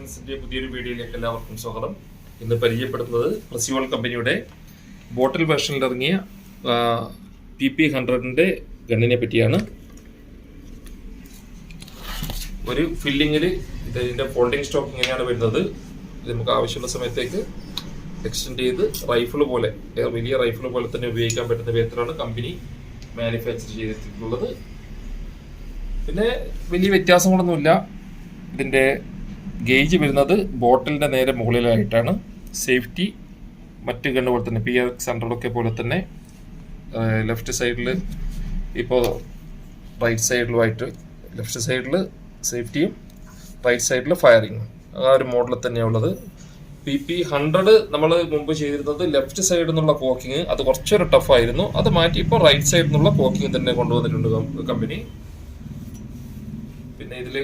ടെക്നിക്സിന്റെ പുതിയൊരു വീഡിയോയിലേക്ക് എല്ലാവർക്കും സ്വാഗതം. ഇന്ന് പരിചയപ്പെടുത്തുന്നത് പ്രസിയോൾ കമ്പനിയുടെ ബോട്ടിൽ വേർഷനിൽ ഇറങ്ങിയ PP100 ഗണ്ണിനെ പറ്റിയാണ്. ഒരു ഫില്ലിങ്ങിൽ ഇതിന്റെ ഫോൾഡിംഗ് സ്റ്റോക്ക് ഇങ്ങനെയാണ് വരുന്നത്. ഇത് നമുക്ക് ആവശ്യമുള്ള സമയത്തേക്ക് എക്സ്റ്റെൻഡ് ചെയ്ത് റൈഫിൾ പോലെ, വലിയ റൈഫിൾ പോലെ തന്നെ ഉപയോഗിക്കാൻ പറ്റുന്ന വിധത്തിലാണ് കമ്പനി മാനുഫാക്ചർ ചെയ്തിട്ടുള്ളത്. പിന്നെ വലിയ വ്യത്യാസങ്ങളൊന്നുമില്ല. ഇതിൻ്റെ ഗേജ് വരുന്നത് ബോട്ടിലിൻ്റെ നേരെ മുകളിലായിട്ടാണ്. സേഫ്റ്റി മറ്റ് ഗണ്ണ് പോലെ തന്നെ PX100 പോലെ തന്നെ ലെഫ്റ്റ് സൈഡിൽ ഇപ്പോൾ റൈറ്റ് സൈഡിലുമായിട്ട് ലെഫ്റ്റ് സൈഡിൽ സേഫ്റ്റിയും റൈറ്റ് സൈഡിൽ ഫയറിങ്ങും ആ ഒരു മോഡലിൽ തന്നെയുള്ളത്. PP100 നമ്മൾ മുമ്പ് ചെയ്തിരുന്നത് ലെഫ്റ്റ് സൈഡിൽ നിന്നുള്ള കോക്കിങ്, അത് കുറച്ചൊരു ടഫായിരുന്നു. അത് മാറ്റി ഇപ്പോൾ റൈറ്റ് സൈഡിൽ നിന്നുള്ള കോക്കിങ് തന്നെ കൊണ്ടുവന്നിട്ടുണ്ട് കമ്പനി. പിന്നെ ഇതിൽ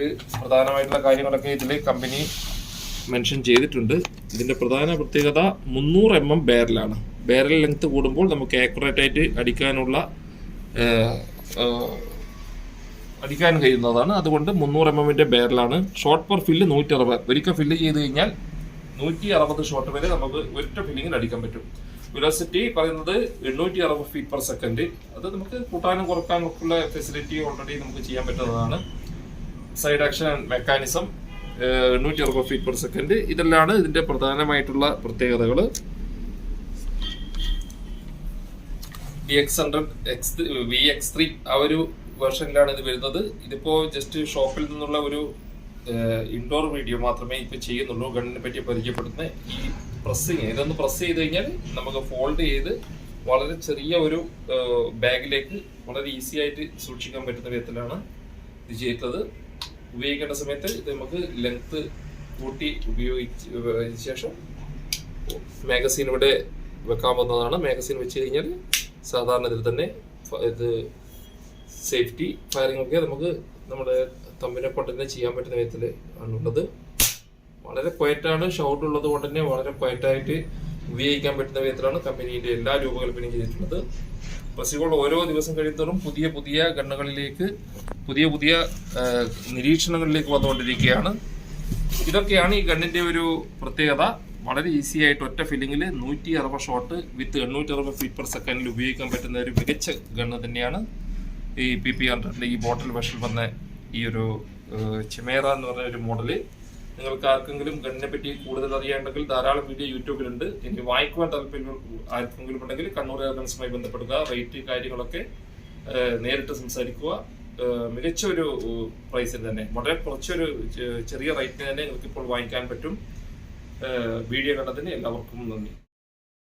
പ്രധാനമായിട്ടുള്ള കാര്യങ്ങളൊക്കെ ഇതിൽ കമ്പനി മെൻഷൻ ചെയ്തിട്ടുണ്ട്. ഇതിൻ്റെ പ്രധാന പ്രത്യേകത 300 mm ബാരലാണ്. ബാരൽ ലെങ്ത് കൂടുമ്പോൾ നമുക്ക് ആക്യുറേറ്റ് ആയിട്ട് അടിക്കാൻ കഴിയുന്നതാണ്. അതുകൊണ്ട് 300 mm ബാരലാണ്. Shot per fill 160. ഒരിക്കൽ ഫില്ല് ചെയ്ത് കഴിഞ്ഞാൽ 160 ഷോട്ട് വരെ നമുക്ക് ഒറ്റ ഫില്ലിങ്ങിൽ അടിക്കാൻ പറ്റും. വെലോസിറ്റി പറയുന്നത് 860 ഫീറ്റ് പെർ സെക്കൻഡ്. അത് നമുക്ക് കൂട്ടാനും കുറക്കാനും ഒക്കെയുള്ള ഫെസിലിറ്റി ഓൾറെഡി നമുക്ക് ചെയ്യാൻ പറ്റുന്നതാണ്. Side action mechanism 860 feet per second. ഇതെല്ലാമാണ് ഇതിന്റെ പ്രധാനമായിട്ടുള്ള പ്രത്യേകതകൾ. PX100 VX3 ആ ഒരു വെർഷനിലാണ് ഇത് വരുന്നത്. ഇതിപ്പോ ജസ്റ്റ് ഷോപ്പിൽ നിന്നുള്ള ഒരു ഇൻഡോർ വീഡിയോ മാത്രമേ ഇപ്പൊ ചെയ്യുന്നുള്ളൂ. ഗണ്ണിനെ പറ്റി പരിചയപ്പെടുത്തുന്ന ഈ പ്രസ്സിങ്, ഇതൊന്ന് പ്രസ് ചെയ്ത് കഴിഞ്ഞാൽ നമുക്ക് ഫോൾഡ് ചെയ്ത് വളരെ ചെറിയ ഒരു ബാഗിലേക്ക് വളരെ ഈസി ആയിട്ട് സൂക്ഷിക്കാൻ പറ്റുന്ന വിധത്തിലാണ് ഇത് ചെയ്തിട്ടുള്ളത്. ഉപയോഗിക്കേണ്ട സമയത്ത് ഇത് നമുക്ക് ലെങ്ത് കൂട്ടി ഉപയോഗിച്ച ശേഷം മാഗസീൻ ഇവിടെ വെക്കാവുന്നതാണ്. മാഗസീൻ വെച്ച് കഴിഞ്ഞാൽ സാധാരണ ഇതിൽ തന്നെ ഇത് സേഫ്റ്റി ഫയറിംഗ് ഒക്കെ നമുക്ക് നമ്മുടെ തമ്പിനെ കൊണ്ട് തന്നെ ചെയ്യാൻ പറ്റുന്ന വിധത്തിൽ ആണുള്ളത്. വളരെ ക്വയറ്റാണ്. ഷൗട്ട് ഉള്ളത് കൊണ്ട് തന്നെ വളരെ ക്വയറ്റായിട്ട് ഉപയോഗിക്കാൻ പറ്റുന്ന വിധത്തിലാണ് കമ്പനിയുടെ എല്ലാ രൂപകൽപ്പനയും ചെയ്തിട്ടുള്ളത്. പ്രസിയോൾ ഓരോ ദിവസം കഴിയുന്നതും പുതിയ പുതിയ ഗണ്ണുകളിലേക്ക് പുതിയ നിരീക്ഷണങ്ങളിലേക്ക് വന്നുകൊണ്ടിരിക്കുകയാണ്. ഇതൊക്കെയാണ് ഈ ഗണ്ണിന്റെ ഒരു പ്രത്യേകത. വളരെ ഈസി ആയിട്ട് ഒറ്റ ഫില്ലിങ്ങിൽ 160 ഷോട്ട് വിത്ത് 860 ഫീറ്റ് പെർ സെക്കൻഡിൽ ഉപയോഗിക്കാൻ പറ്റുന്ന ഒരു മികച്ച ഗണ്ണ് തന്നെയാണ് ഈ PP100 ഈ ബോട്ടിൽ വെർഷൻ വന്ന ഈ ഒരു ചിമേറ എന്ന് പറഞ്ഞ ഒരു മോഡല്. നിങ്ങൾക്ക് ആർക്കെങ്കിലും ഗണ്ണിനെ പറ്റി കൂടുതൽ അറിയാണ്ടെങ്കിൽ ധാരാളം വീഡിയോ യൂട്യൂബിലുണ്ട്. ഇനി വാങ്ങിക്കുവാൻ താല്പര്യം ആർക്കെങ്കിലും ഉണ്ടെങ്കിൽ കണ്ണൂർ എയർലൈൻസുമായി ബന്ധപ്പെടുക. റേറ്റ് കാര്യങ്ങളൊക്കെ നേരിട്ട് സംസാരിക്കുക. മികച്ച ഒരു പ്രൈസിൽ തന്നെ, വളരെ കുറച്ചൊരു ചെറിയ റേറ്റിന് തന്നെ നിങ്ങൾക്ക് ഇപ്പോൾ വാങ്ങിക്കാൻ പറ്റും. വീഡിയോ കണ്ടതിന് എല്ലാവർക്കും നന്ദി.